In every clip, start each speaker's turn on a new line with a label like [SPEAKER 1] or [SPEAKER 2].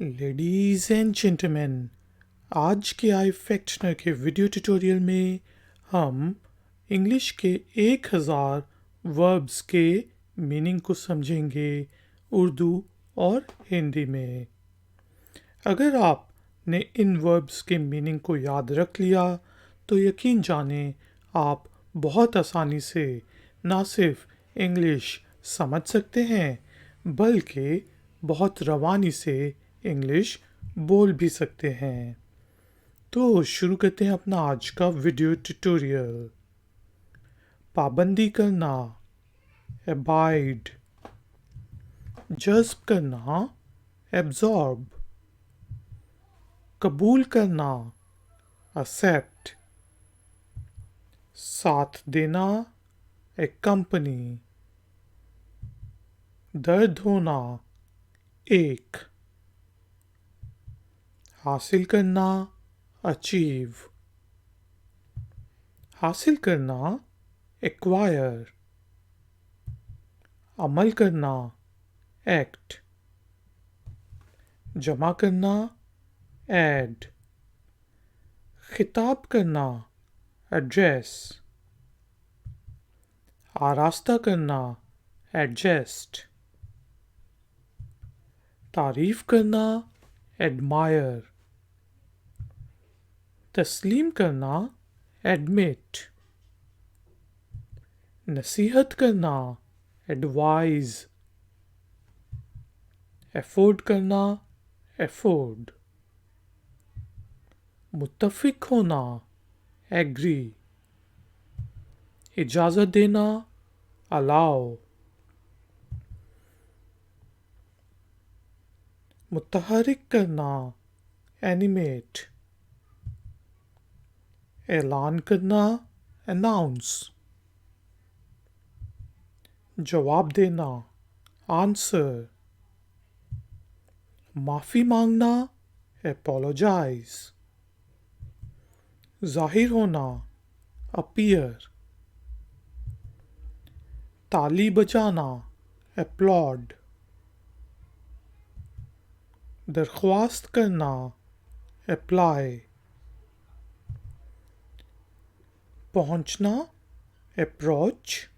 [SPEAKER 1] Ladies and gentleman, आज के आई फैक्शनर के वीडियो ट्यूटोरियल में हम इंग्लिश के 1000 वर्ब्स के मीनिंग को समझेंगे उर्दू और हिंदी में। अगर आपने इन वर्ब्स के मीनिंग को याद रख लिया तो यकीन जानें आप बहुत आसानी से ना सिर्फ इंग्लिश समझ सकते हैं बल्कि बहुत रवानी से इंग्लिश बोल भी सकते हैं। तो शुरू करते हैं अपना आज का वीडियो ट्यूटोरियल। पाबंदी करना, अबाइड। जज्ब करना, एब्जॉर्ब। कबूल करना, एक्सेप्ट। साथ देना, एक्कम्पनी। दर्द होना, एक। हासिल करना, अचीव। हासिल करना, एक्वायर। अमल करना, एक्ट। जमा करना, ऐड। खिताब करना, एड्रेस। आरास्ता करना, एडजस्ट। तारीफ करना, एडमायर। तस्लीम करना, एडमिट। नसीहत करना, एडवाइज। एफोर्ड करना, एफोर्ड। मुत्तफिक होना, एग्री। इजाज़त देना, अलाउ। मुतहरिक करना, एनिमेट। ऐलान करना, अनाउंस। जवाब देना, आंसर। माफ़ी मांगना, एपोलोजाइज। जाहिर होना, अपीयर। ताली बजाना, एप्लॉड। दरख्वास्त करना, अप्लाई। पहुंचना, अप्रोच।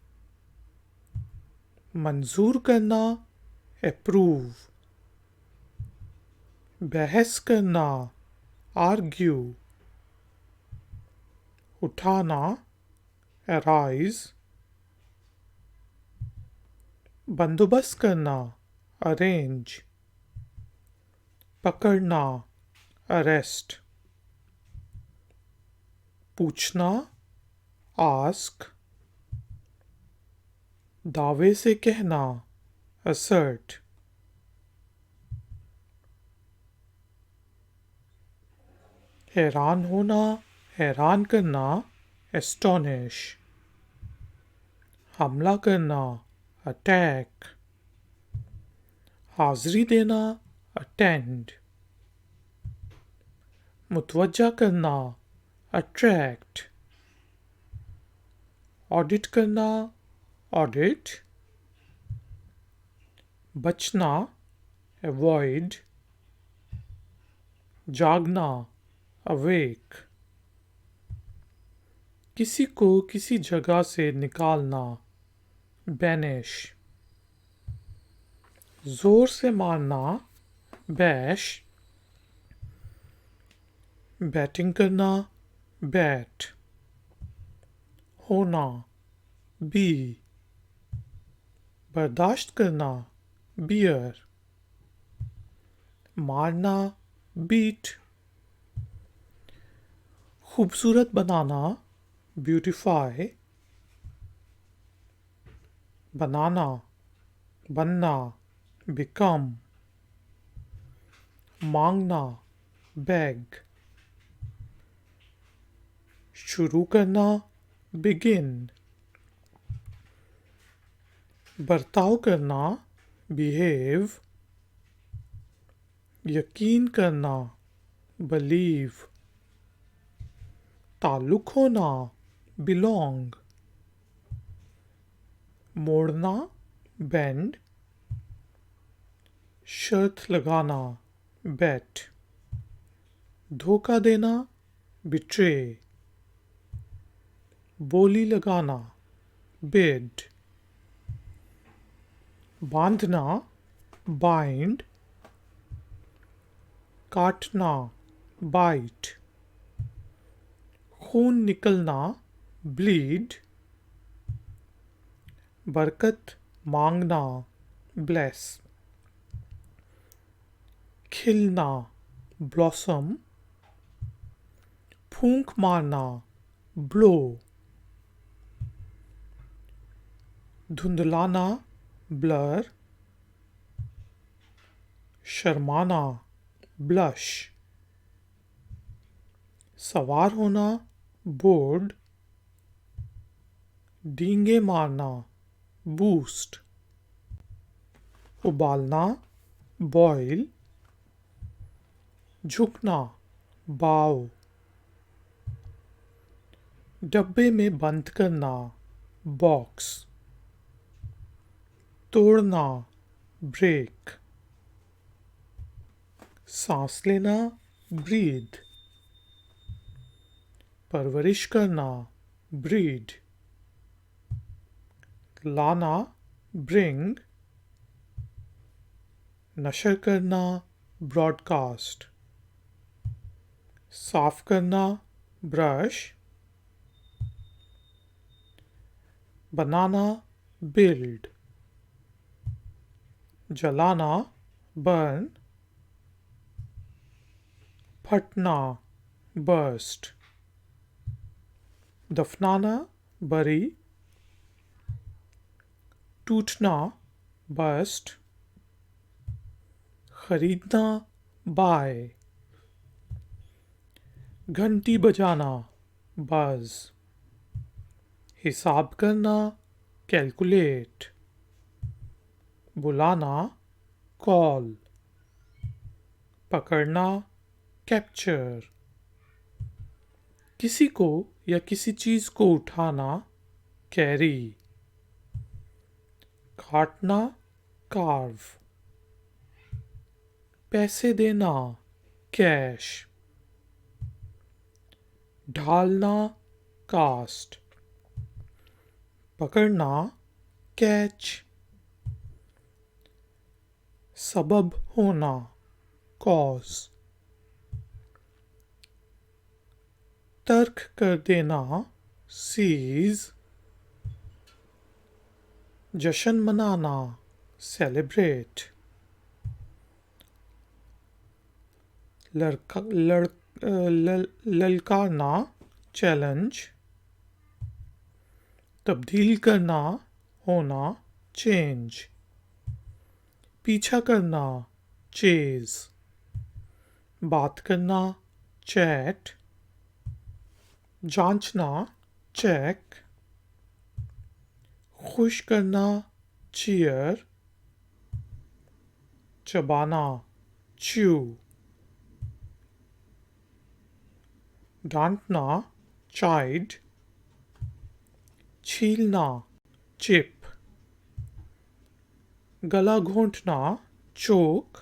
[SPEAKER 1] मंजूर करना, अप्रूव। बहस करना, आर्ग्यू। उठाना, अराइज। बंदोबस्त करना, अरेंज। पकड़ना, अरेस्ट। पूछना, आस्क। दावे से कहना, असर्ट। हैरान होना, हैरान करना, एस्टोनिश। हमला करना, अटैक। हाजिरी देना, अटेंड। मुतवज्जा करना, अट्रैक्ट। ऑडिट करना, ऑडिट। बचना, अवॉइड। जागना, अवेक। किसी को किसी जगह से निकालना, बैनिश। जोर से मारना, बैश। बैटिंग करना, बैट। होना, बी। बर्दाश्त करना, बियर। मारना, बीट। खूबसूरत बनाना, ब्यूटीफाई। बनाना, बनना, बिकम। मांगना, बेग। शुरू करना, बिगिन। बर्ताव करना, बिहेव। यकीन करना, बलीव। ताल्लुक होना, बिलोंग। मोड़ना, बेंड। शर्त लगाना, bet, धोखा देना betray, बोली लगाना bid, बांधना bind, काटना bite, खून निकलना bleed, बरकत मांगना bless, खिलना blossom, फूंक मारना blow, धुंधलाना blur, शर्माना blush, सवार होना board, डींगे मारना boost, उबालना boil, झुकना bow, डब्बे में बंद करना box, तोड़ना break, सांस लेना breathe, परवरिश करना breed, लाना bring, नशर करना broadcast, साफ करना brush, बनाना build, जलाना burn, फटना burst, दफनाना bury, टूटना burst, खरीदना buy, घंटी बजाना buzz, हिसाब करना calculate, बुलाना call, पकड़ना capture, किसी को या किसी चीज को उठाना carry, काटना carve, पैसे देना cash, ढालना cast, पकड़ना catch, सबब होना cause, तर्क कर देना seize, जश्न मनाना celebrate, ललकारना challenge, तब्दील करना होना change, पीछा करना chase, बात करना chat, जांचना check, खुश करना cheer, चबाना chew, डांटना chide, छीलना chip, गला घोंटना choke,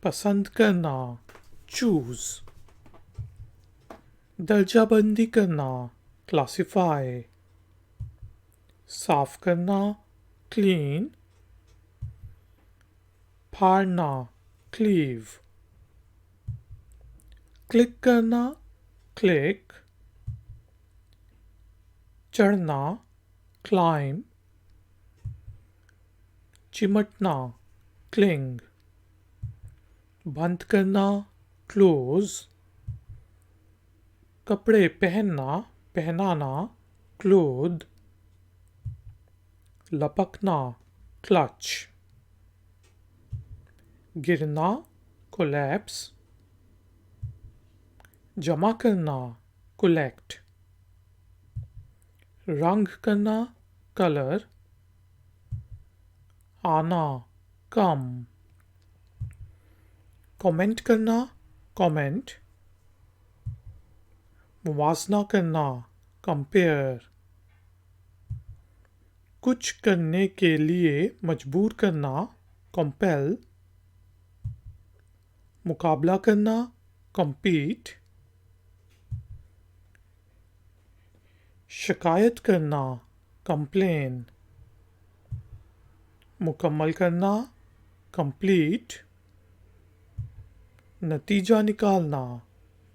[SPEAKER 1] पसंद करना choose, दर्जाबंदी करना classify, साफ करना clean, फाड़ना cleave, क्लिक करना click, चढ़ना climb, चिमटना cling, बंद करना close, कपड़े पहनाना cloth, लपकना clutch, गिरना collapse, जमा करना collect, रंग करना color, आना come, कमेंट करना comment, मुवाजना करना compare, कुछ करने के लिए मजबूर करना compel, मुकाबला करना compete, शिकायत करना complain, मुकम्मल करना complete, नतीजा निकालना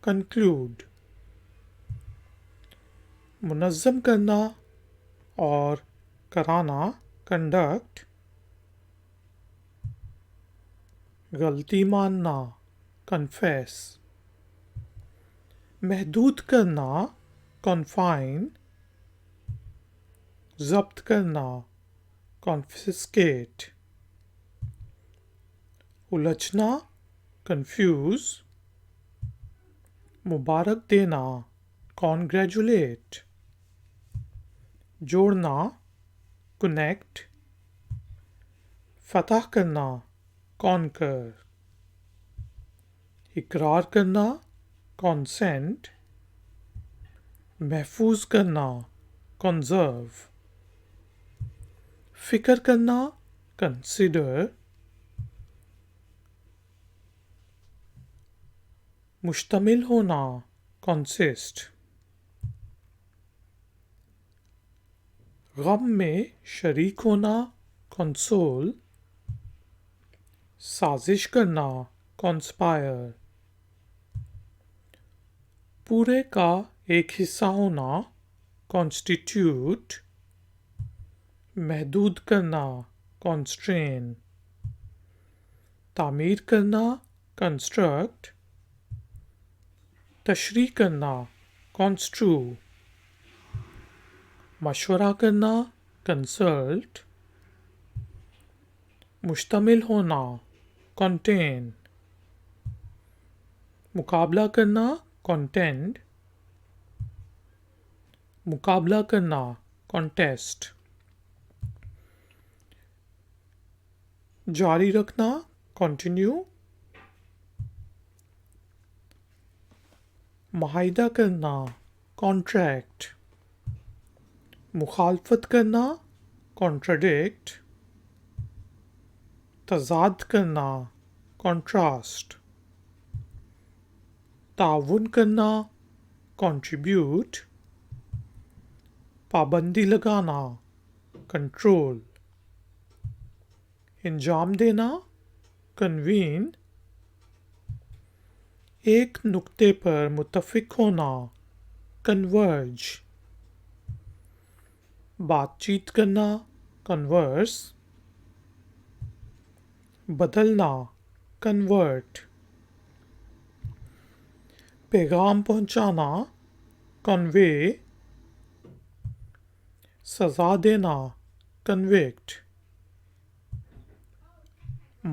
[SPEAKER 1] conclude, मुनज़्ज़म करना और कराना conduct, गलती मानना confess, महदूद करना confine, ज़ब्त करना confiscate, उलझना confuse, मुबारक देना congratulate, जोड़ना connect, फतह करना conquer, इकरार करना consent, महफूज करना conserve, फिक्र करना consider, मुश्तमिल होना consist, गम में शरीक होना console, साजिश करना conspire, पूरे का एक हिस्सा होना constitute, महदूद करना constrain, तामीर करना construct, तशरीह करना construe, मशवरा करना consult, मुश्तमिल होना contain, मुकाबला करना contend, मुकाबला करना contest, जारी रखना continue, मुआहिदा करना contract, मुखालफत करना contradict, तज़ाद करना contrast, ताउन करना contribute, पाबंदी लगाना control, इंजाम देना convene, एक नुक्ते पर मुत्तफिक होना converge, बातचीत करना converse, बदलना convert, पैगाम पहुंचाना convey, सजा देना convict,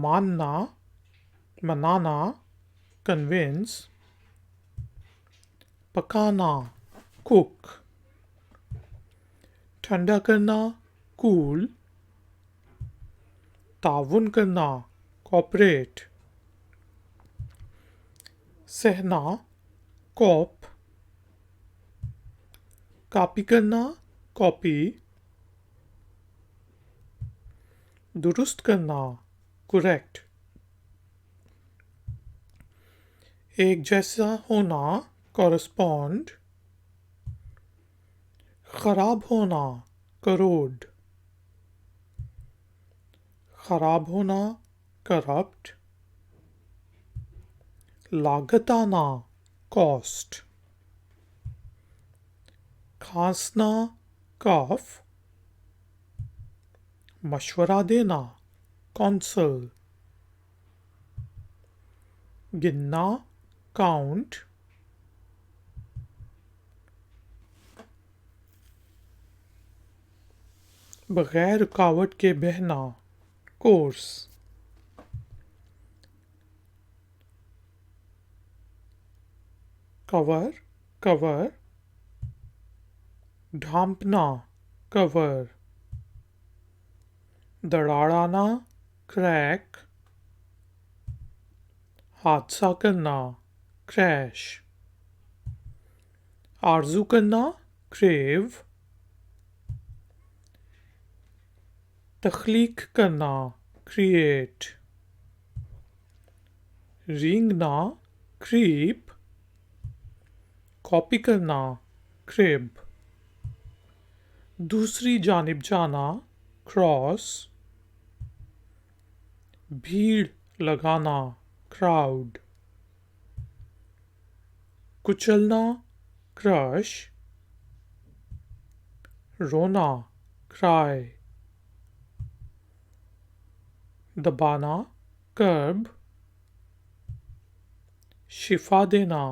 [SPEAKER 1] मानना मनाना convince, पकाना cook, ठंडा करना cool, ताउन करना cooperate, सहना cop, कॉपी करना copy, दुरुस्त करना correct, एक जैसा होना correspond, खराब होना corrode, खराब होना corrupt, लागत आना cost, खांसना cough, मशवरा देना counsel, गिनना count, बगैर रुकावट के बहना course, cover cover, ढांपना cover, दड़ाड़ाना crack, हादसा करना crash, आरज़ू करना crave, तख्लीक करना create, रेंगना creep, कॉपी करना crib, दूसरी जानिब जाना क्रॉस, भीड़ लगाना क्राउड, कुचलना क्रश, रोना क्राई, दबाना कर्ब, शिफा देना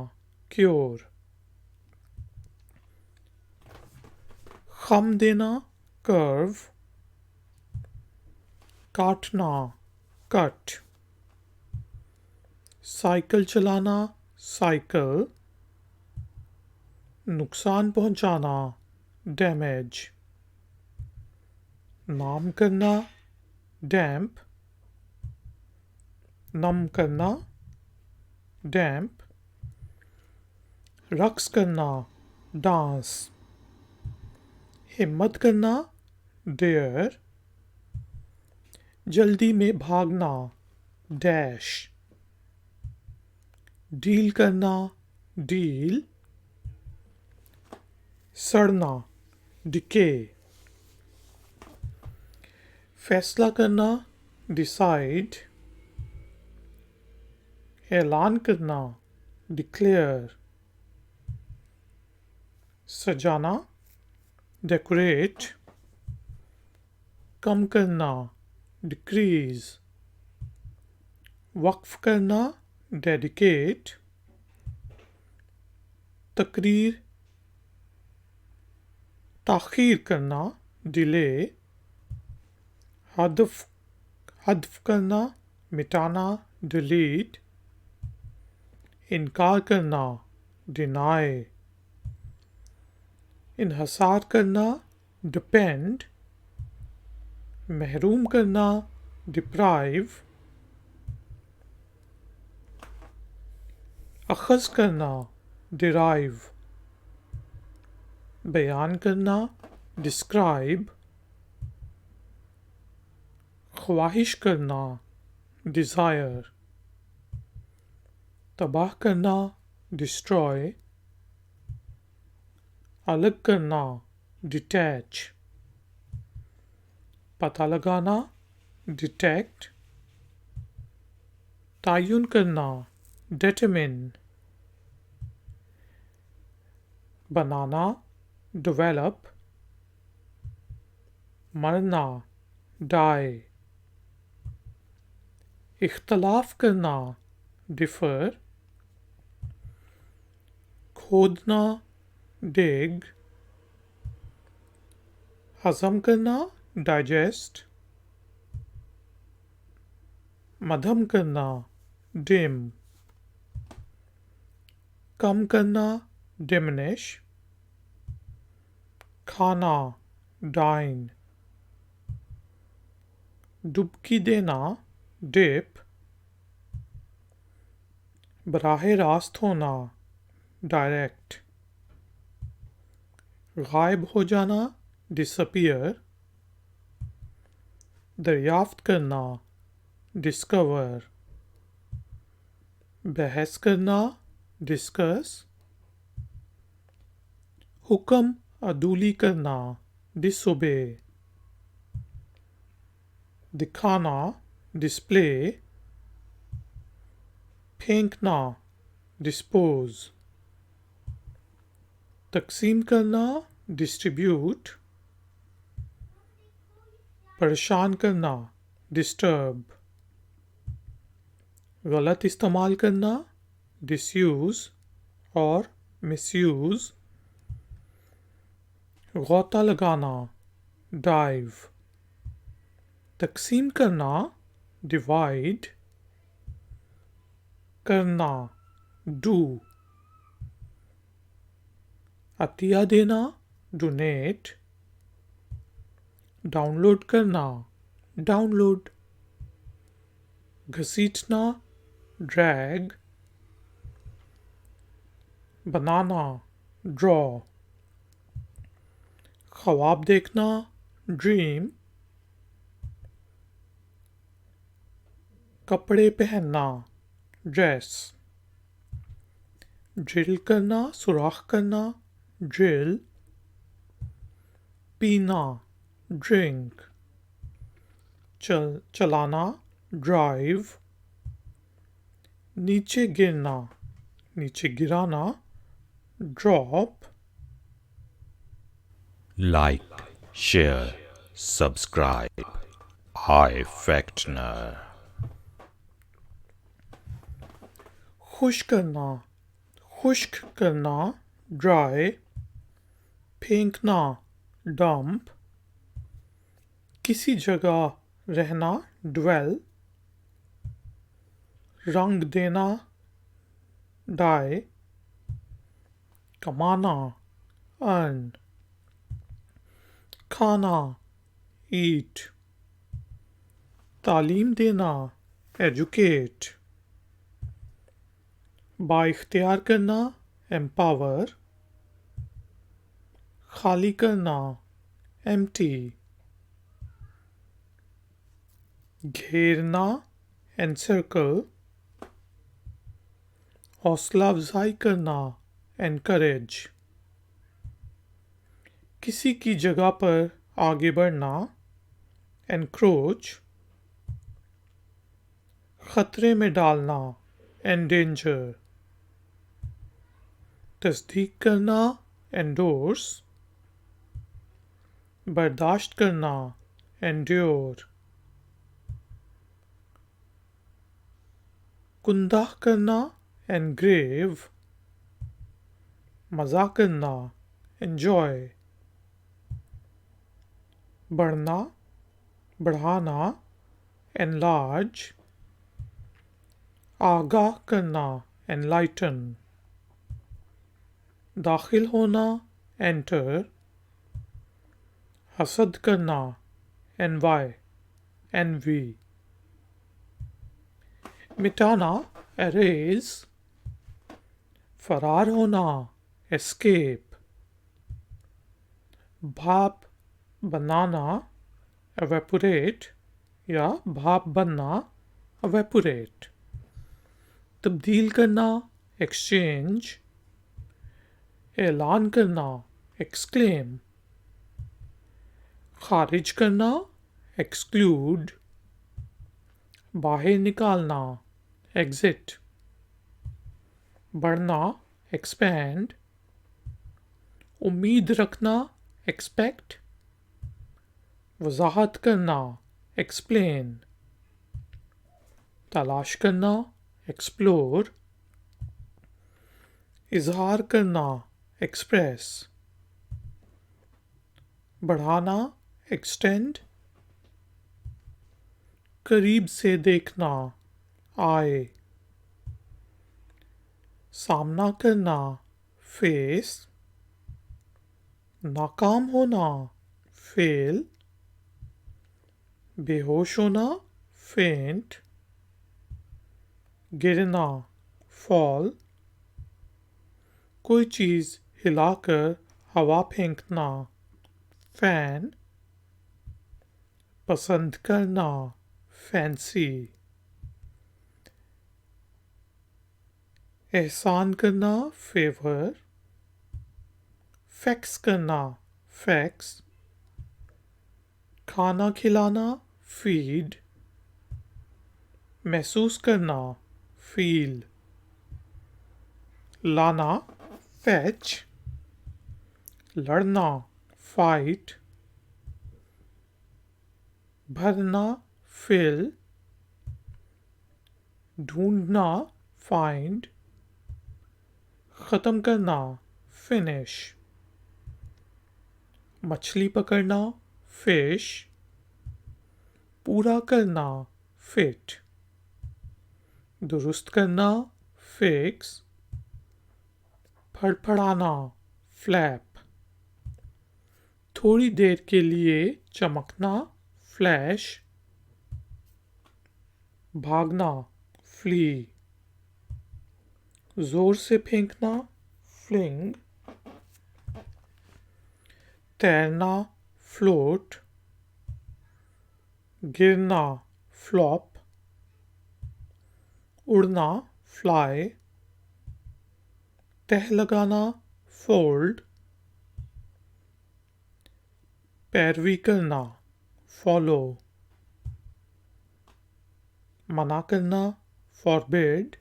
[SPEAKER 1] क्योर, खम देना कर्व, काटना कट, साइकिल चलाना साइकिल, नुकसान पहुंचाना डैमेज, नाम करना डैम्प, नम करना डैम्प, रक्स करना डांस, हिम्मत करना डेयर, जल्दी में भागना डैश, डील करना डील, सड़ना डिके, फैसला करना डिसाइड, ऐलान करना डिक्लेयर, सजाना डेकोरेट, कम करना डिक्रीज, वक्फ करना डेडिकेट, तकरीर ताख़ीर करना डिले, हद्फ करना मिटाना डिलीट, इनकार करना डिनाई, इन्हसार करना डिपेंड, महरूम करना डिप्राइव, अखज़ करना डिराइव, बयान करना डिस्क्राइब, ख्वाहिश करना डिज़ायर, तबाह करना डिस्ट्रॉय, अलग करना डिटैच, पता लगाना डिटेक्ट, तयन करना डिटरमिन, बनाना डेवलप, मरना डाई, इख्तलाफ करना डिफर, खोदना डिग, हजम करना डाइजेस्ट, मध्यम करना डिम, कम करना डिमिनिश, खाना डाइन, डुबकी देना डिप, बराहे रास्त होना डायरेक्ट, गायब हो जाना डिसअपियर, दरियाफ्त करना डिस्कवर, बहस करना डिस्कस, हुक्म अदूली करना डिसोबे, दिखाना डिस्प्ले, फेंकना डिस्पोज, तकसीम करना डिस्ट्रीब्यूट, परेशान करना डिस्टर्ब, गलत इस्तेमाल करना डिसयूज़ और मिसयूज़, गौता लगाना डाइव, तकसीम करना डिवाइड, करना डू, अतिया देना डोनेट, डाउनलोड करना डाउनलोड, घसीटना ड्रैग, बनाना ड्रॉ, ख्वाब देखना ड्रीम, कपड़े पहनना dress. ड्रिल करना, सुराख करना, drill. पीना, drink. चलाना, drive. नीचे गिरना, नीचे गिराना, drop.
[SPEAKER 2] Like, share, subscribe. I Factner.
[SPEAKER 1] खुश करना, खुश्क करना, dry. फेंकना, dump. किसी जगह रहना, dwell. रंग देना, dye. कमाना, earn. खाना, eat. तालीम देना, educate. बाइख्तियार करना, empower. खाली करना, empty. घेरना, encircle. हौसला अफजाई करना, encourage. किसी की जगह पर आगे बढ़ना, encroach. खतरे में डालना, endanger. तस्दीक करना, endorse. बर्दाश्त करना, endure. कुंदाह करना, engrave. मज़ा करना, enjoy. बढ़ना, बढ़ाना, enlarge. आगाह करना, enlighten. दाखिल होना, enter. हसद करना, envy. मिटाना, erase. फरार होना, escape. भाप बनाना, evaporate या भाप बनना, evaporate. तब्दील करना, exchange. ऐलान करना, exclaim. खारिज करना, exclude. बाहर निकालना, exit. बढ़ना, expand. उम्मीद रखना, expect. वजाहत करना, explain. तलाश करना, explore. इजहार करना, express. बढ़ाना, extend. करीब से देखना, eye. सामना करना, face. नाकाम होना, fail. बेहोश होना, faint. गिरना, fall. कोई चीज़ हिलाकर हवा फेंकना, fan. पसंद करना, fancy. एहसान करना, favor. फैक्स करना, fax. खाना खिलाना, feed. महसूस करना, feel. लाना, fetch. लड़ना, fight. भरना, fill. ढूंढना, find. ख़त्म करना, finish. मछली पकड़ना, fish. पूरा करना, fit. दुरुस्त करना, fix. फड़फड़ाना, flap. थोड़ी देर के लिए चमकना, flash. भागना, flee. जोर से फेंकना, fling. तैरना, float. गिरना, flop. उड़ना, fly, तह लगाना fold, पैरवी करना follow, मना करना forbid,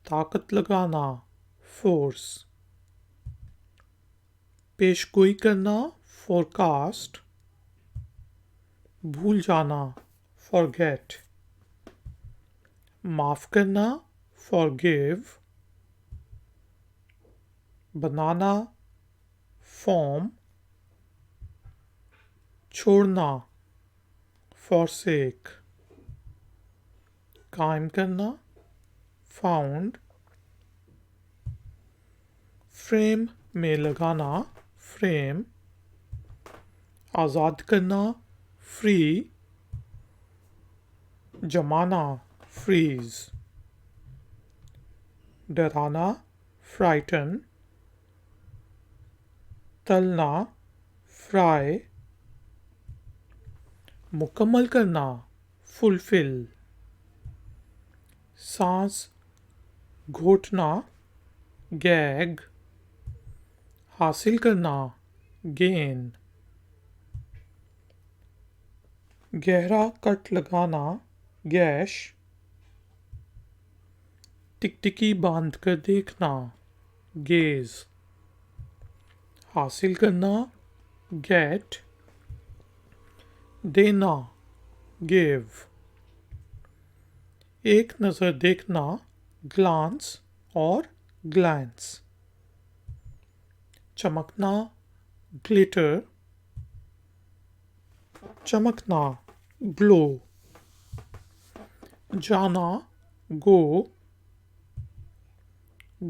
[SPEAKER 1] ताकत लगाना force, पेशगोई करना forecast, भूल जाना forget, माफ करना forgive, बनाना form, छोड़ना forsake, कायम करना found, फ्रेम में लगाना frame, आज़ाद करना free, जमाना freeze, डराना frighten, तलना fry, मुकम्मल करना fulfill, सांस घोटना gag, हासिल करना gain, गहरा कट लगाना gash, टिकटिकी बांध कर देखना gaze, हासिल करना get, देना give, एक नज़र देखना glance और glance, चमकना glitter, चमकना glow, जाना go,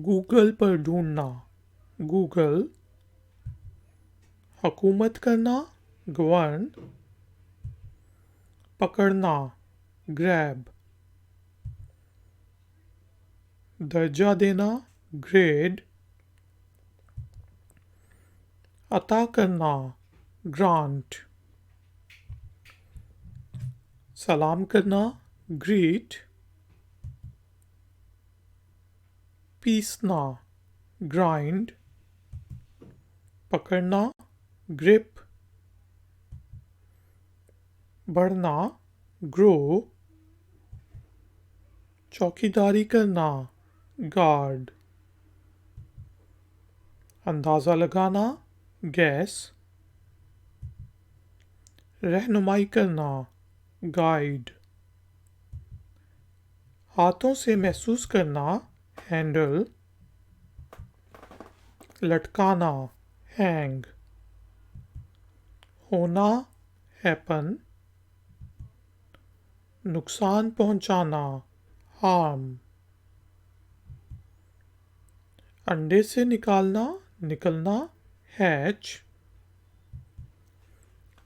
[SPEAKER 1] गूगल पर ढूंढना गूगल, हुकूमत करना गवर्न, पकड़ना ग्रैब, दर्जा देना ग्रेड, अता करना ग्रांट, सलाम करना ग्रीट, पीसना ग्राइंड, पकड़ना ग्रिप, बढ़ना ग्रो, चौकीदारी करना गार्ड, अंदाज़ा लगाना गैस, रहनुमाई करना गाइड, हाथों से महसूस करना हैंडल, लटकाना हैंग, होना हैपन, नुकसान पहुंचाना हार्म, अंडे से निकालना निकलना हैच,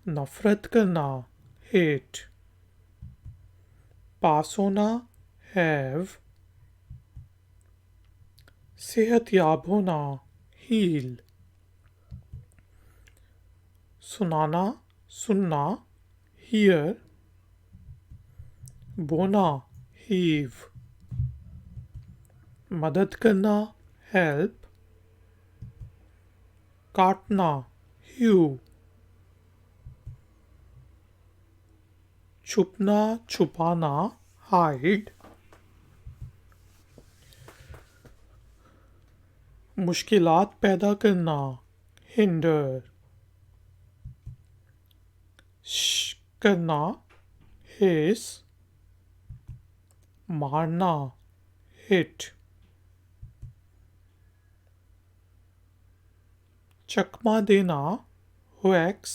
[SPEAKER 1] नफरत करना हेट, पास होना हैव, सेहतयाब होना हील, सुनाना सुनना हियर, बोना हीव, मदद करना हेल्प, काटना ह्यू, छुपना छुपाना हाइड, मुश्किलात पैदा करना हिंडर, करना हिस, मारना हिट, चकमा देना वैक्स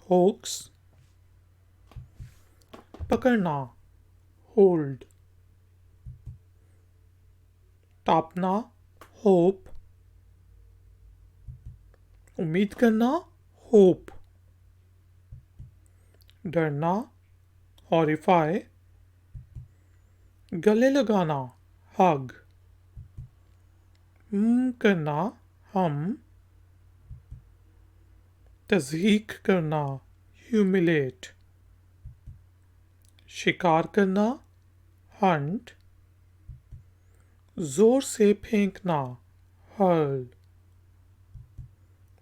[SPEAKER 1] होक्स, पकड़ना होल्ड, टापना होप, उम्मीद करना होप, डरना हॉरिफाई, गले लगाना हग, करना हम, तज़हीक करना ह्यूमिलेट, शिकार करना hunt, जोर से फेंकना hurl,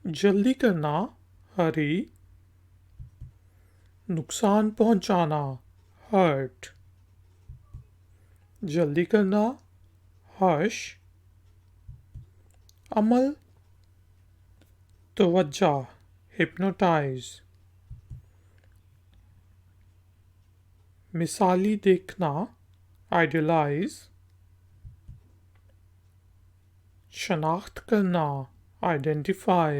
[SPEAKER 1] जल्दी करना hurry, नुकसान पहुंचाना hurt, जल्दी करना hush, अमल तवज्जा hypnotize, मिसाली देखना idealize, शनाख्त करना identify,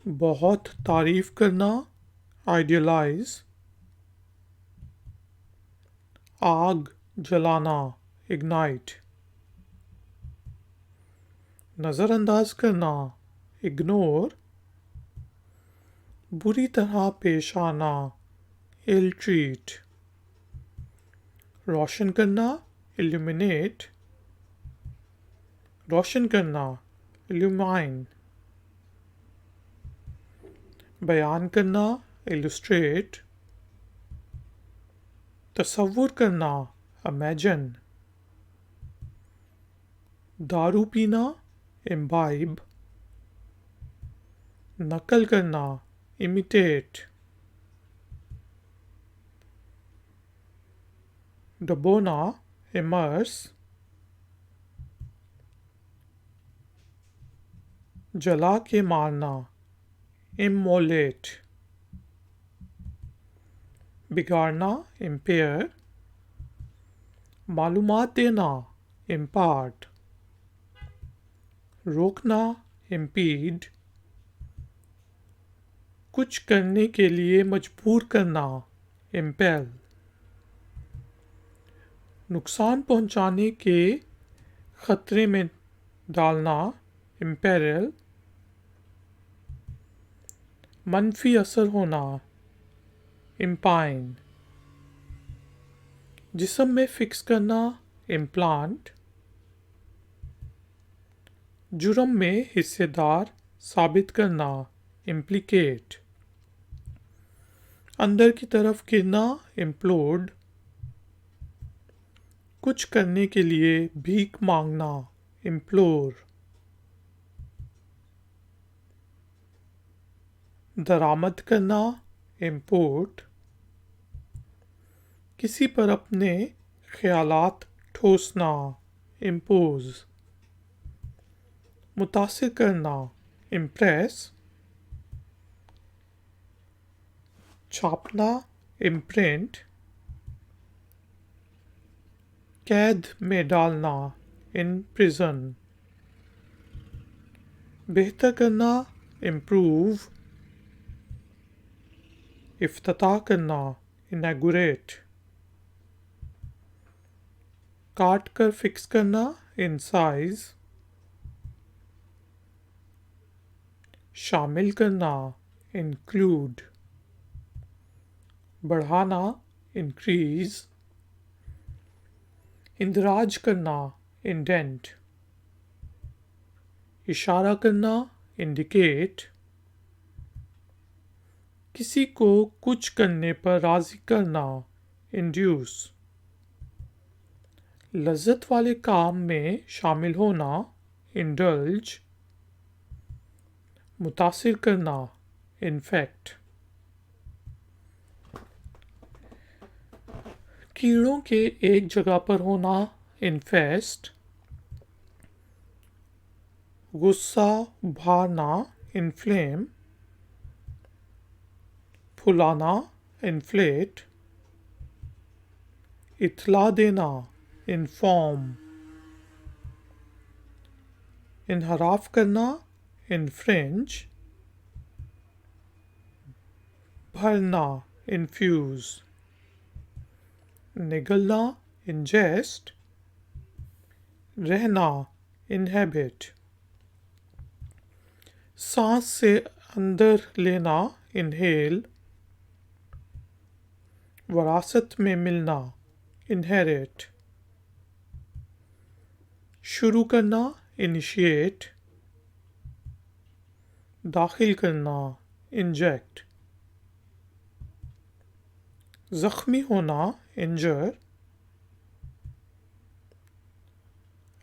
[SPEAKER 1] बहुत तारीफ करना idealize, आग जलाना ignite, नज़रअंदाज करना ignore, बुरी तरह पेश आना ill treat, रोशन करना illuminate, रोशन करना illumine, बयान करना illustrate, तसव्वुर करना imagine, दारू पीना imbibe, नकल करना imitate, डबोना immerse, जला के मारना immolate, बिगाड़ना impair, मालूमात देना impart, रोकना impede, कुछ करने के लिए मजबूर करना impel, नुकसान पहुंचाने के खतरे में डालना imperil, मनफी असर होना impine, जिस्म में फिक्स करना implant, जुर्म में हिस्सेदार साबित करना implicate, अंदर की तरफ गिरना implode, कुछ करने के लिए भीख मांगना implore, दरामद करना import, किसी पर अपने ख्यालात ठोसना impose, मुतासिर करना impress, छापना imprint, कैद में डालना in prison, बेहतर करना improve, इफ्तिताह करना inaugurate, काट कर फिक्स करना incise, शामिल करना include, बढ़ाना increase, इंदराज करना indent, इशारा करना indicate, किसी को कुछ करने पर राजी करना induce, लज्जत वाले काम में शामिल होना indulge, मुतासिर करना infect, कीड़ों के एक जगह पर होना infest, गुस्सा उभारना inflame, फुलाना inflate, इत्तला देना inform, इनहराफ करना infringe, भरना infuse, निगलना ingest, रहना inhabit, सांस से अंदर लेना inhale, वरासत में मिलना inherit, शुरू करना initiate, दाखिल करना inject, जख्मी होना इंजर,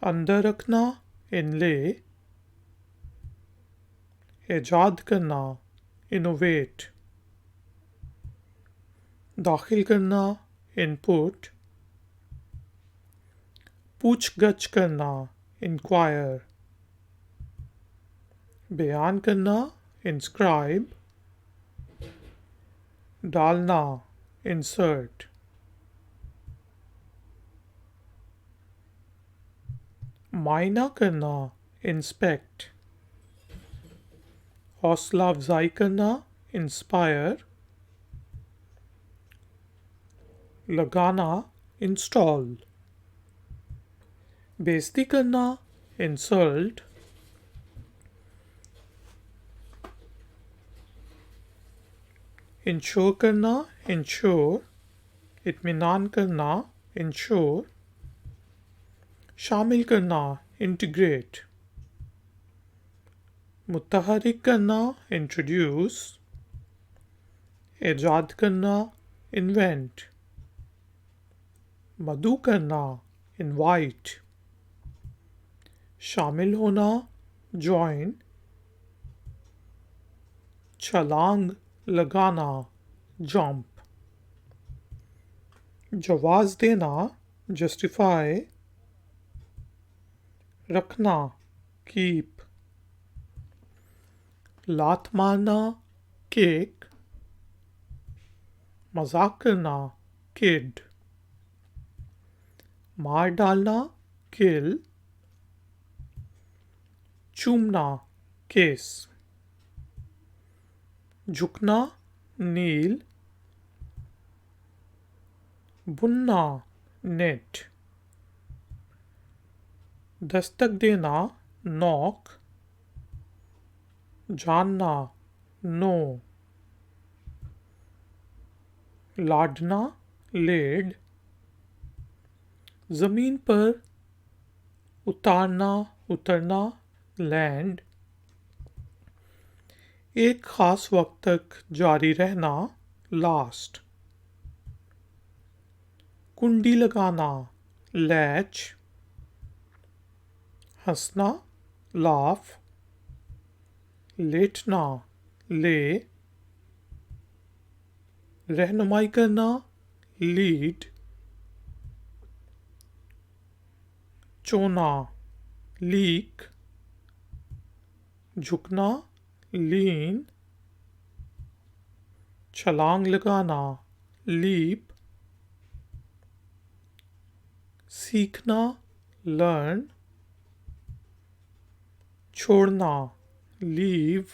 [SPEAKER 1] अंदर रखना इनले, ईजाद करना इनोवेट, दाखिल करना इनपुट, पूछ-गछ करना इंक्वायर, बयान करना इंस्क्राइब, डालना इंसर्ट, मायना करना इंस्पेक्ट, हौसला अफजाई करना इंस्पायर, लगाना इंस्टॉल, बेइज्जती करना इंसल्ट, इंश्योर करना इंश्योर, इत्मीनान करना इंश्योर, शामिल करना इंटीग्रेट, मुतहरिक करना इंट्रोड्यूस, ईजाद करना इन्वेंट, मदऊ करना इनवाइट, शामिल होना ज्वाइन, छलांग लगाना जंप, जवाज देना जस्टिफाई, रखना कीप, लात मारना किक, मजाक करना किड, मार डालना किल, चूमना किस, झुकना नील, बुनना नेट, दस्तक देना नॉक, जानना नो, लादना लेड, जमीन पर उतारना उतरना लैंड, एक खास वक्त तक जारी रहना लास्ट, कुंडी लगाना लैच, हंसना लाफ, लेटना ले, रहनुमाई करना लीड, चोना लीक, झुकना लीन, छलांग लगाना लीप, सीखना लर्न, छोड़ना लीव,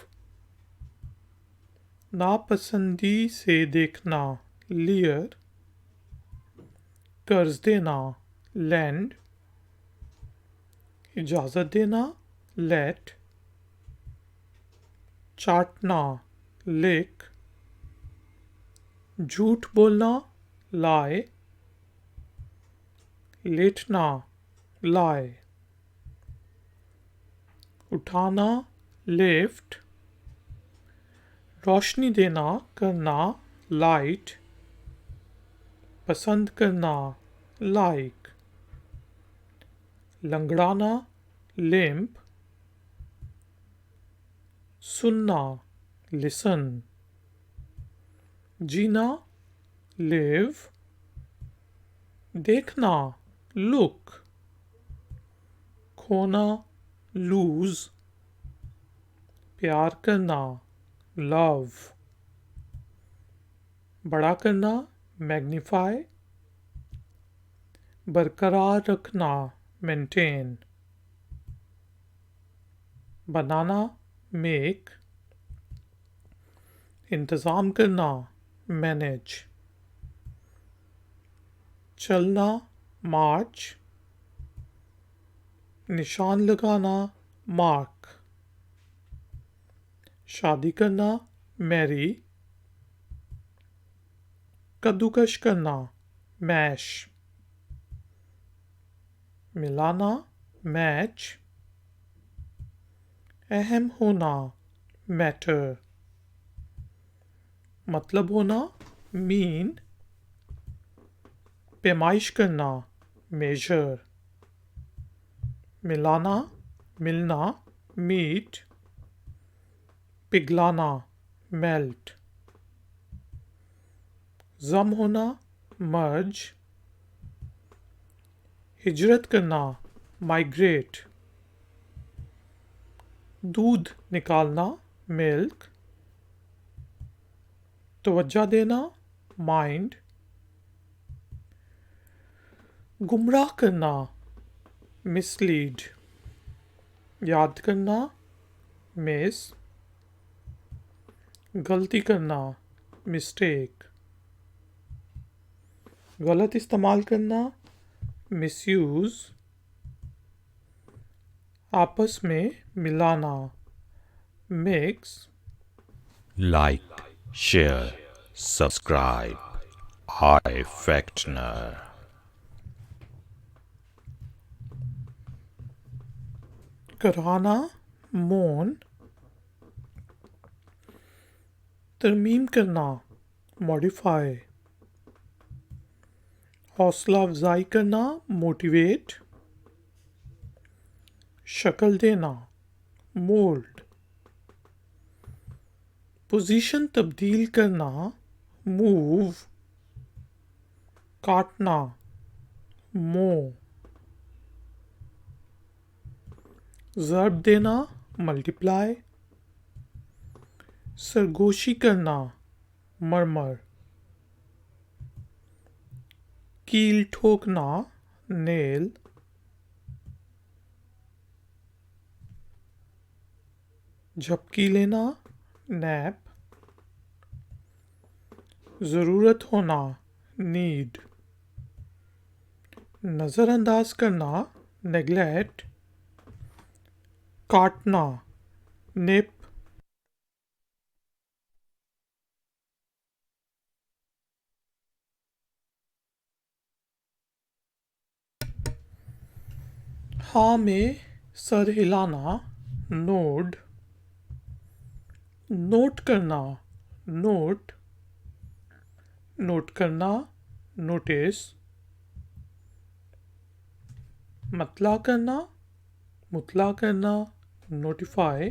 [SPEAKER 1] नापसंदी से देखना लियर, कर्ज देना लैंड, इजाज़त देना लेट, चाटना लिक, झूठ बोलना लाई, लेटना लाई, उठाना लिफ्ट, रोशनी देना करना लाइट, पसंद करना लाइक, लंगड़ाना लिम्प, सुनना लिसन, जीना लिव, देखना लुक, खोना लूज, प्यार करना लव, बड़ा करना मैग्नीफाई, बरकरार रखना मेंटेन, बनाना मेक, इंतज़ाम करना मैनेज, चलना मार्च, निशान लगाना मार्क, शादी करना मैरी, कद्दूकश करना मैश, मिलाना मैच, अहम होना मैटर, मतलब होना मीन, पैमाइश करना, मेजर। मिलाना, मिलना, मीट। पिघलाना, मेल्ट। जम होना, मर्ज। हिजरत करना, माइग्रेट। दूध निकालना, मिल्क। तवज्जो देना, माइंड। गुमराह करना, मिसलीड। याद करना, मिस। गलती करना, मिस्टेक। गलत इस्तेमाल करना, मिसयूज। आपस में मिलाना, mix.
[SPEAKER 2] Like, share, subscribe. I Factner.
[SPEAKER 1] कराना, मौन। तरमीम करना, मॉडिफाई। हौसला अफजाई करना, मोटिवेट। शक्ल देना, मोल्ड। पोजीशन तब्दील करना, मूव। काटना, मो। ज़र्ब देना, मल्टीप्लाई। सरगोशी करना, मरमर। कील ठोकना, नेल। झपकी लेना, नैप। ज़रूरत होना, नीड। नज़रअंदाज करना, नेग्लेक्ट। काटना, निप। हाँ में सर हिलाना, नोड। नोट करना, नोट। नोट करना, नोटिस। मतला करना, मुतला करना, नोटिफाई।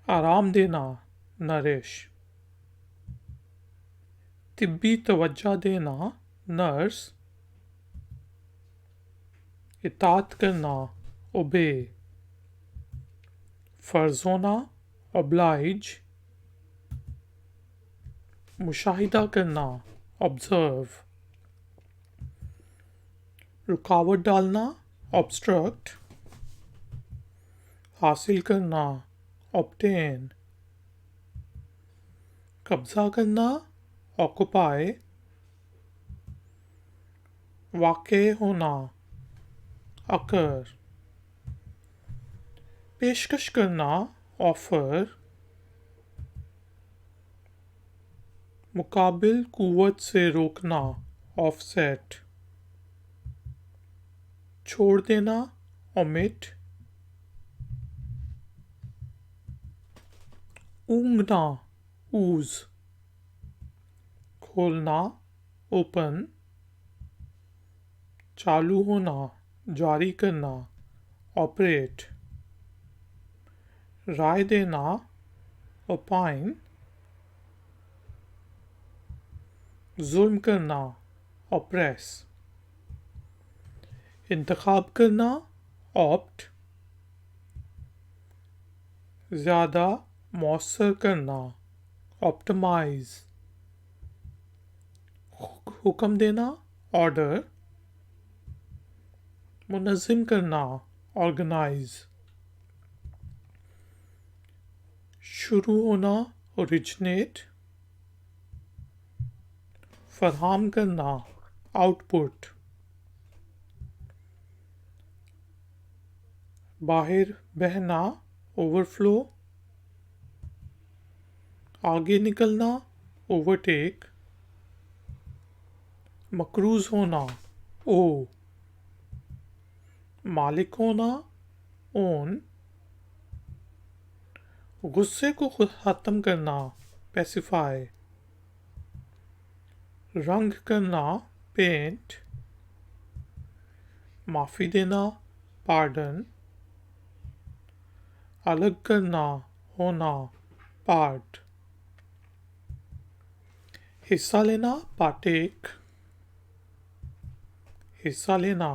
[SPEAKER 1] आराम देना, नरिश। तिब्बी तवज्जो देना, नर्स। इताअत करना, ओबे। फर्ज होना, oblige। मुशाहिदा करना, ऑब्जर्व। रुकावट डालना, ऑब्स्ट्रक्ट। हासिल करना, ऑब्टेन। कब्जा करना, ऑक्युपाई। वाक़े होना, अकर। पेशकश करना, ऑफर। मुकाबिल कुव्वत से रोकना, ऑफसेट। छोड़ देना, ओमिट। ऊँघना, ऊज। खोलना, ओपन। चालू होना, जारी करना, ऑपरेट। राय देना, ओपाइन। जुल्म करना, ऑप्रेस। इंतखाब करना, ऑप्ट। ज़्यादा मौसर करना, ऑप्टिमाइज। हुक्म देना, ऑर्डर। मुनज़्ज़म करना, ऑर्गेनाइज। शुरू होना, ओरिजिनेट। फरहम करना, आउटपुट। बाहर बहना, ओवरफ्लो। आगे निकलना, ओवरटेक। मकरूज होना, ओ। मालिक होना, ओन। गुस्से को ख़त्म करना, पैसिफाई। रंग करना, पेंट, माफ़ी देना, पार्डन, अलग करना, होना, पार्ट, हिस्सा लेना, पार्टेक, हिस्सा लेना,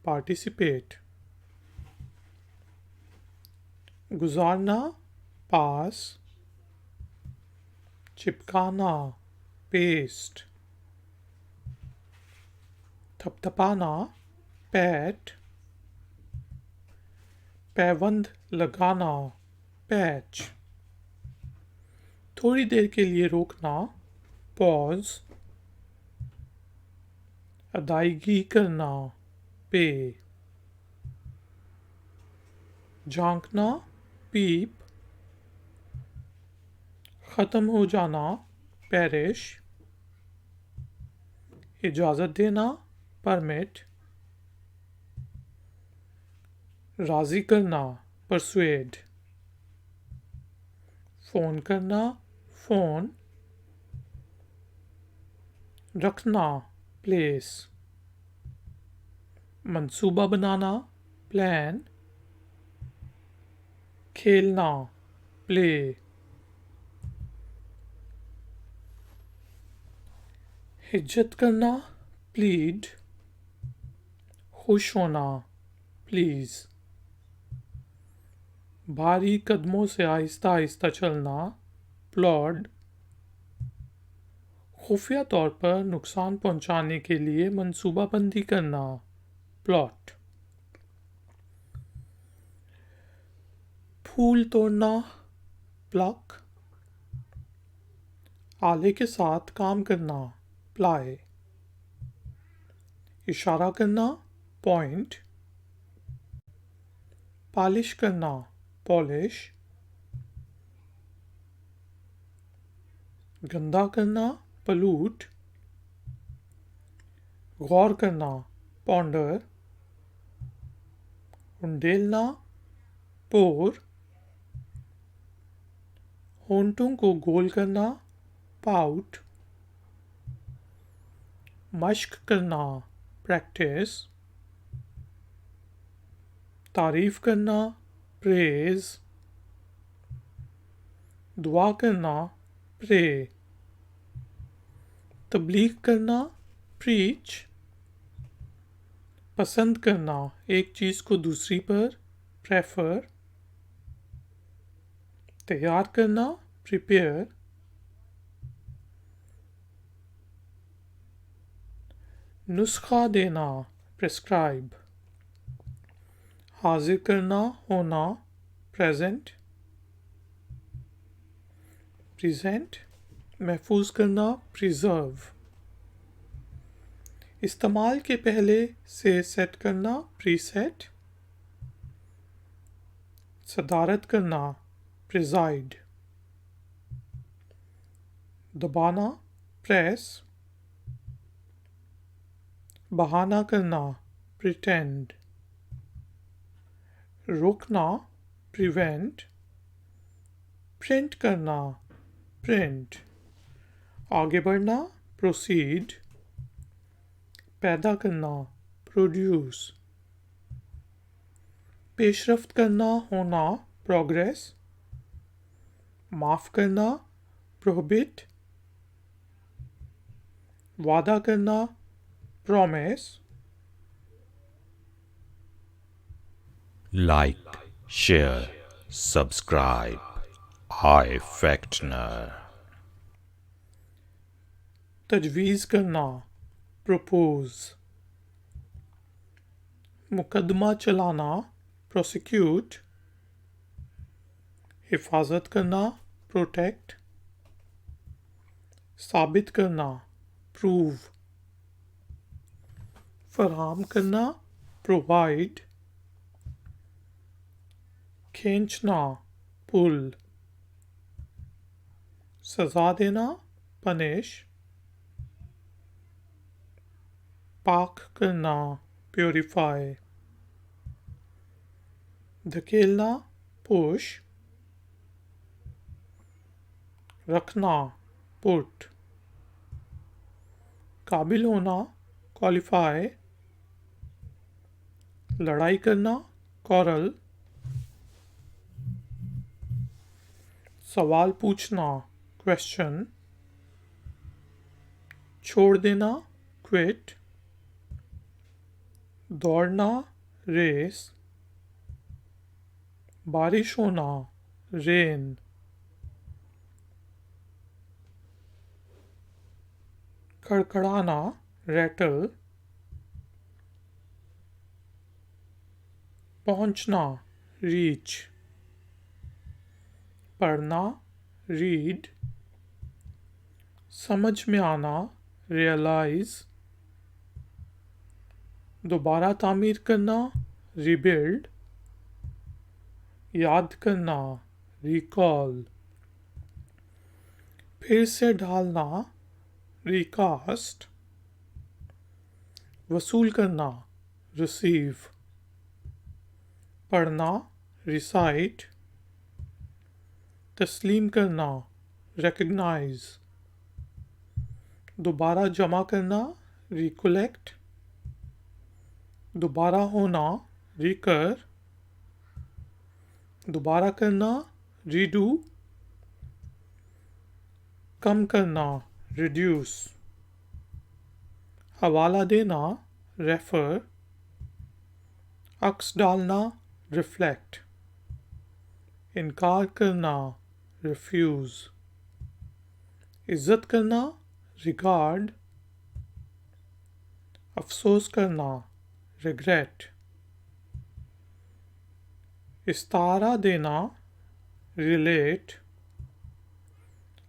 [SPEAKER 1] पार्टिसिपेट, गुजारना, पास, चिपकाना, पेस्ट, थपथपाना, पैट, पैबंद लगाना, पैच, थोड़ी देर के लिए रोकना, पॉज, अदायगी करना, पे, झांकना, पीप, ख़त्म हो जाना, पेरिश, इजाज़त देना, परमिट, राज़ी करना, परसुएड, फ़ोन करना, फ़ोन, रखना, प्लेस, मंसूबा बनाना, प्लान, खेलना, प्ले, हिज्जत करना, प्लीड, खुश होना, प्लीज़, भारी कदमों से आहिस्ता आहिस्ता चलना, प्लॉड, खुफिया तौर पर नुकसान पहुंचाने के लिए मंसूबाबंदी करना, प्लॉट, फूल तोड़ना, प्लक, आले के साथ काम करना, प्लाई, इशारा करना, पॉइंट, पालिश करना, पॉलिश, गंदा करना, पलूट, गौर करना, पॉन्डर, उंडेलना, पोर, होंठों को गोल करना, पाउट, मश्क करना, प्रैक्टिस, तारीफ करना, प्रेज, दुआ करना, प्रे, तबलीग करना, प्रीच, पसंद करना, एक चीज़ को दूसरी पर, प्रेफर, तैयार करना, प्रिपेयर, नुस्खा देना, प्रिस्क्राइब, हाजिर करना, होना, प्रेजेंट, प्रेजेंट, महफूज करना, प्रिजर्व, इस्तेमाल के पहले से सेट करना, प्रीसेट, सदारत करना, प्रिजाइड, दबाना, प्रेस, बहाना करना, प्रिटेंड, रोकना, प्रिवेंट, प्रिंट करना, प्रिंट, आगे बढ़ना, प्रोसीड, पैदा करना, प्रोड्यूस, पेशरफ्त करना, होना, प्रोग्रेस, माफ़ करना, प्रोहिबिट, वादा करना, promise,
[SPEAKER 2] Like, share, subscribe. I Factner.
[SPEAKER 1] तजवीज़ करना, प्रपोज, मुकदमा चलाना, प्रोसिक्यूट, हिफाजत करना, प्रोटेक्ट, साबित करना, प्रूव, फराहम करना, प्रोवाइड, खींचना, पुल, सजा देना, पनिश, पाक करना, प्योरीफाई, धकेलना, पुश, रखना, पुट, काबिल होना, क्वालिफाई, लड़ाई करना, quarrel, सवाल पूछना, question, छोड़ देना, quit, दौड़ना, रेस, बारिश होना, रेन, खड़खड़ाना, रैटल, पहुंचना, रीच, पढ़ना, रीड, समझ में आना, रियलाइज, दोबारा तामीर करना, रीबिल्ड, याद करना, रिकॉल, फिर से डालना, रिकास्ट, वसूल करना, रिसीव, पढ़ना, रिसाइट, तस्लीम करना, रिकग्नाइज, दोबारा जमा करना, रिकलेक्ट, दोबारा होना, रिकर, दोबारा करना, रीडू, कम करना, रिड्यूस, हवाला देना, रेफर, अक्स डालना, रिफ्लेक्ट, इनकार करना, रिफ्यूज, इज्जत करना, रिगार्ड, अफसोस करना, रिग्रेट, इस्तारा देना, रिलेट,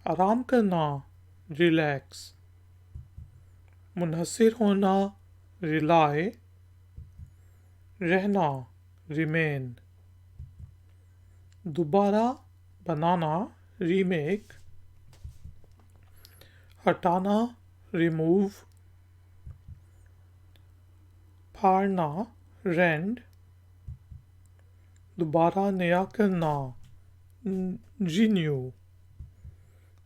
[SPEAKER 1] आराम करना, रिलैक्स, मुनहसिर होना, रिलाई, रहना, रिमेन, दोबारा बनाना, रीमेक, हटाना, रिमूव, फाड़ना, रेंड, दोबारा नया करना, रिन्यू,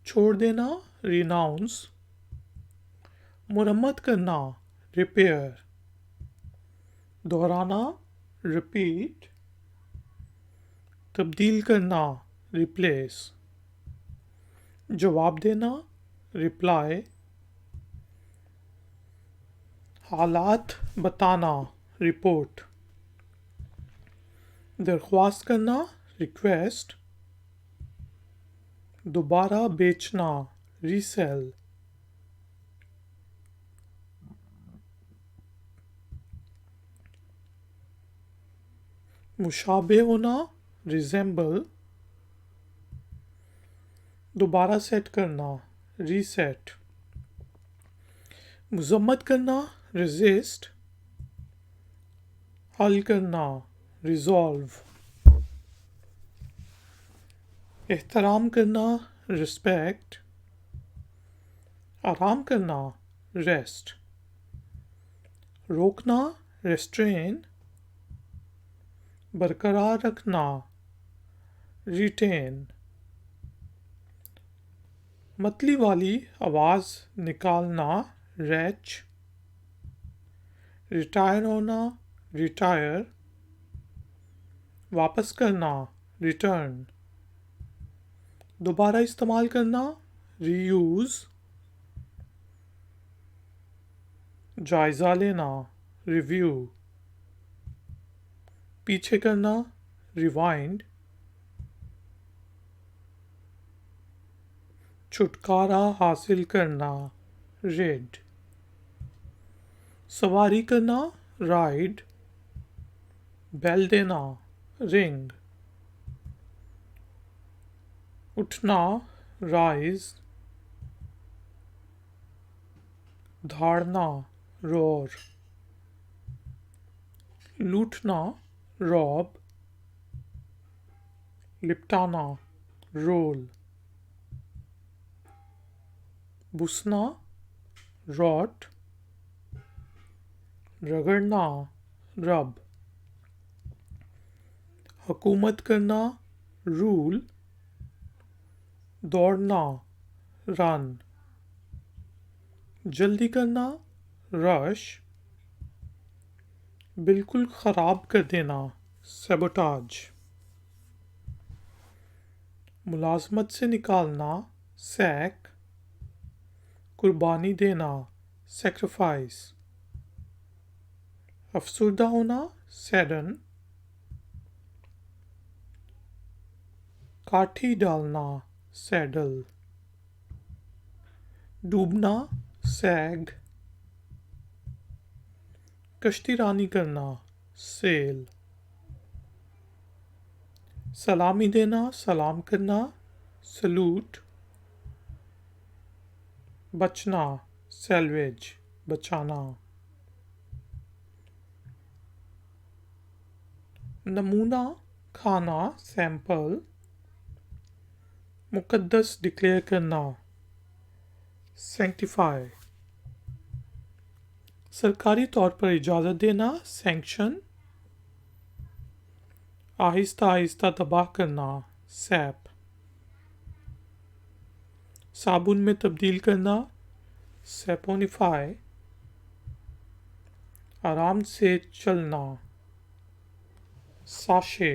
[SPEAKER 1] छोड़ देना, रिनाउंस, मुरम्मत करना, रिपेयर, दोहराना, रिपीट, तब्दील करना, रिप्लेस, जवाब देना, रिप्लाई, हालात बताना, रिपोर्ट, दरख्वास्त करना, रिक्वेस्ट, दोबारा बेचना, रीसेल, मुशाबे होना, रिजेंबल, दोबारा सेट करना, रीसेट, मुजम्मत करना, रेजिस्ट, हल करना, रिजॉल्व, एहतराम करना, रिस्पेक्ट, आराम करना, रेस्ट, रोकना, रेस्ट्रेन, बरकरार रखना, रिटेन, मतली वाली आवाज़ निकालना, रैच, रिटायर होना, रिटायर, वापस करना, रिटर्न, दोबारा इस्तेमाल करना, रीयूज़, जायज़ा लेना, रिव्यू, पीछे करना, रिवाइंड, छुटकारा हासिल करना, रेड, सवारी करना, राइड, बेल देना, रिंग, उठना, राइज, धाड़ना, रोर, लूटना, रॉब, लिपटाना, रोल, बुसना, रॉट, रगड़ना, रब, हुकूमत करना, रूल, दौड़ना, रन, जल्दी करना, रश, बिल्कुल खराब कर देना, सैबोटाज, मुलाजमत से निकालना, सैक, कुर्बानी देना, सैक्रिफाइस, अफसुर्दा होना, सैडन, काठी डालना, सैडल, डूबना, सैग, कश्ती रानी करना, सेल, सलामी देना, सलाम करना, सलूट, बचना, सैल्वेज, बचाना, नमूना, खाना, सैंपल, मुकद्दस डिक्लेयर करना, सैंक्टिफाई, सरकारी तौर पर इजाज़त देना, सैंक्शन, आहिस्ता आहिस्ता तबाह करना, सैप, साबुन में तब्दील करना, सैपोनिफाई, आराम से चलना, साशे,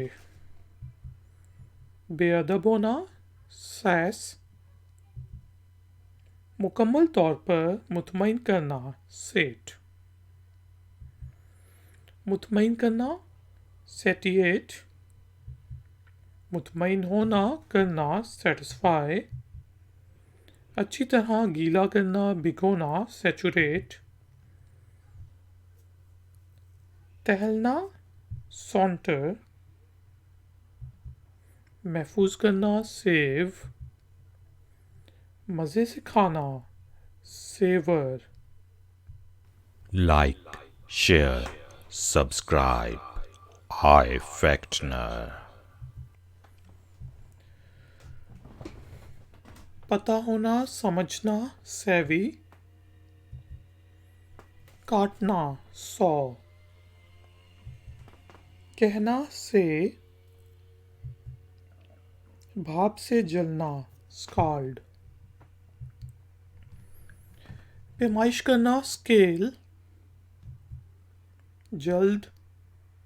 [SPEAKER 1] बेअदब होना, सैस, मुकम्मल तौर पर मुतमईन करना, सेट, मुतमईन करना, सेटिएट, मुतमईन होना करना, सेटिस्फाई, अच्छी तरह गीला करना, भिगोना, सैचुरेट, टहलना, सॉन्टर, महफूज करना, सेव, मज़े से खाना, saver,
[SPEAKER 2] Like, share, subscribe. I Factner.
[SPEAKER 1] पता होना, समझना, सेवी, काटना, सौ, कहना, से, भाप से जलना, स्काल्ड, पैमाइश करना, स्केल, जल्द,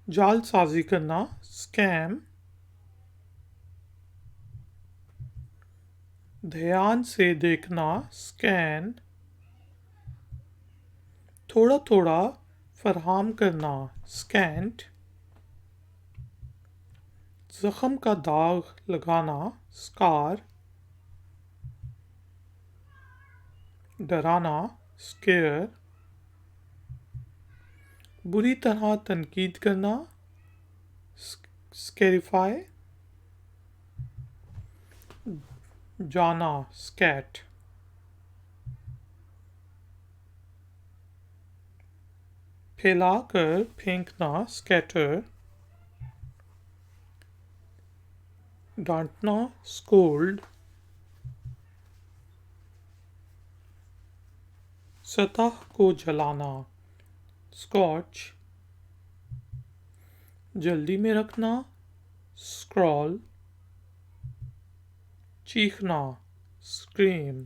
[SPEAKER 1] जालसाजी करना, स्कैम, ध्यान से देखना, स्कैन, थोड़ा थोड़ा फराहम करना, स्कैंट, जख्म का दाग लगाना, स्कार, डराना, स्केयर, बुरी तरह तनकीद करना, स्केरिफाई, जाना, स्कैट, फैलाकर फेंकना, स्कैटर, डांटना, स्कोल्ड, सतह को जलाना, स्कॉच, जल्दी में रखना, स्क्रॉल, चीखना, स्क्रीम,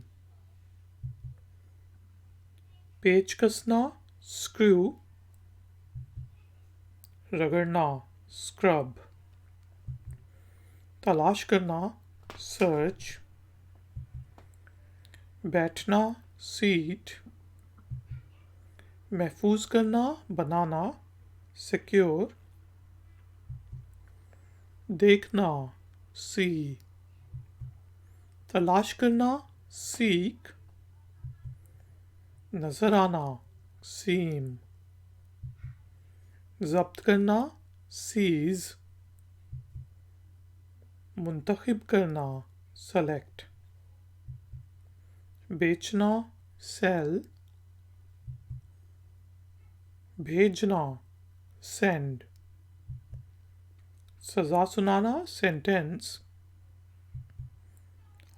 [SPEAKER 1] पेच कसना, स्क्रू, रगड़ना, स्क्रब, तलाश करना, सर्च, बैठना, सीट, महफूज करना, बनाना, सिक्योर, देखना, सी, तलाश करना, सीक, नजर आना, सीम, जब्त करना, सीज, मुंतखब करना, सेलेक्ट, बेचना, सेल, भेजना, सेंड, सजा सुनाना, सेंटेंस,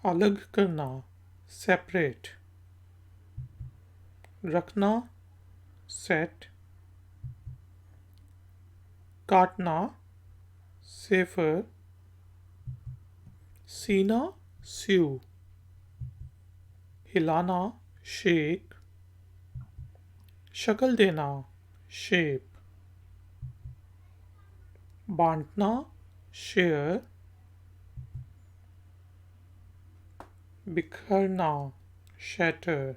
[SPEAKER 1] अलग करना, सेपरेट, रखना, सेट, काटना, सेफर, सीना, स्यू, हिलाना, शेक, शक्ल देना, शेप, बांटना, शेयर, बिखरना, शैटर,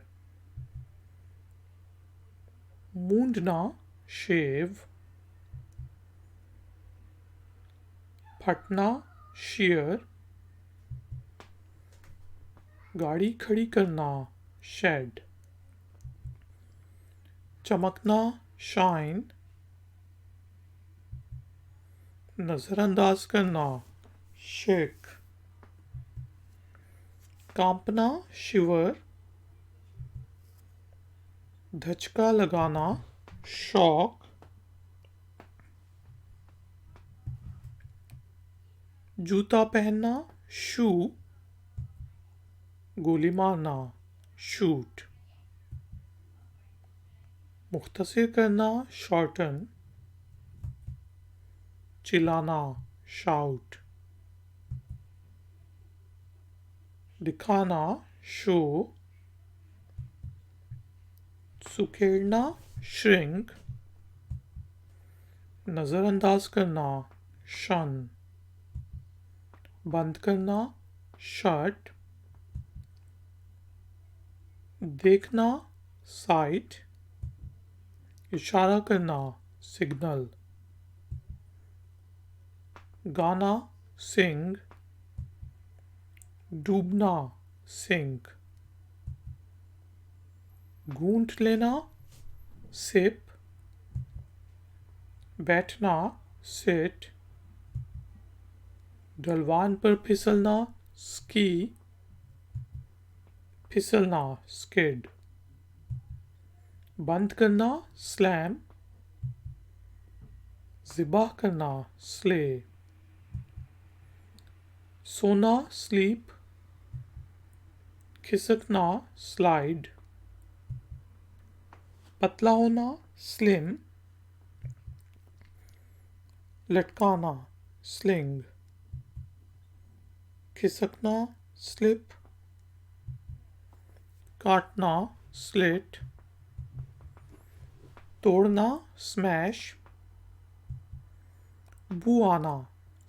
[SPEAKER 1] मूंदना, शेव, फटना, शेयर, गाड़ी खड़ी करना, शेड, चमकना, शाइन, नजरअंदाज करना, शेक, कांपना, शिवर, धचका लगाना, शॉक, जूता पहनना, शू, गोली मारना, शूट, मुख्तसर करना, शॉर्टन, चिल्लाना, शाउट, दिखाना, शो, सुखेड़ना, श्रिंक, नजरअंदाज करना, शन, बंद करना, शट, देखना, साइट, इशारा करना, सिग्नल, गाना, सिंग, डूबना, सिंक, घूंट लेना, सिप, बैठना, सिट, ढलवान पर फिसलना, स्की, फिसलना, स्किड, बंद करना, स्लैम, ज़िबाह करना, स्ले, सोना, स्लीप, खिसकना, स्लाइड, पतला होना, स्लिम, लटकाना, स्लिंग, खिसकना, स्लिप, काटना, स्लिट, तोड़ना, स्मैश, बू आना,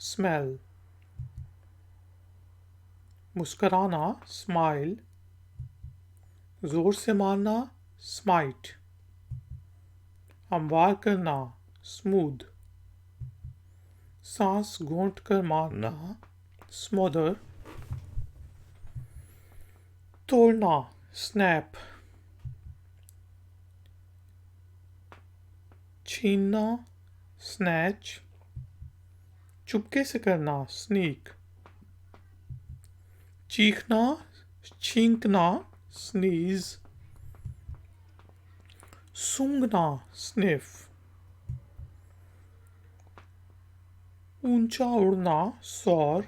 [SPEAKER 1] स्मेल, मुस्कराना, स्माइल, जोर से मारना, स्माइट, हमवार करना, स्मूथ, सांस घोंट कर मारना, स्मोदर, तोड़ना, स्नैप, छीनना, स्नैच, चुपके से करना, स्नीक, चीखना, छींकना, स्नीज, सूंघना, स्निफ, ऊंचा उड़ना, सौर,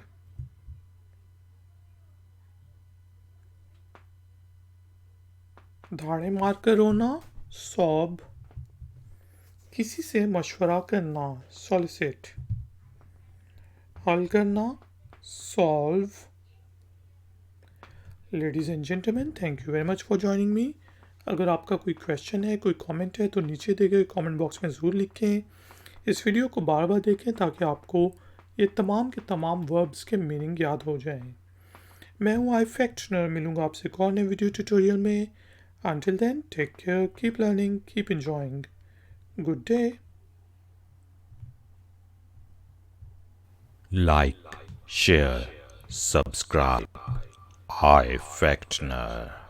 [SPEAKER 1] धाड़े मारकर रोना, सॉब, किसी से मशवरा करना, सॉलिसिट, हल करना, solve. Ladies and gentleman, thank you very much for joining me. अगर आपका कोई क्वेश्चन है, कोई कमेंट है, तो नीचे दिए गए कमेंट बॉक्स में ज़रूर लिखें। इस वीडियो को बार बार देखें ताकि आपको ये तमाम के तमाम वर्ब्स के मीनिंग याद हो जाएं। मैं हूँ आई फैक्शनर, मिलूँगा आपसे एक और नए वीडियो ट्यूटोरियल में। Until then, take care, keep learning, keep enjoying. Good day.
[SPEAKER 2] Like, share, subscribe. I Factner.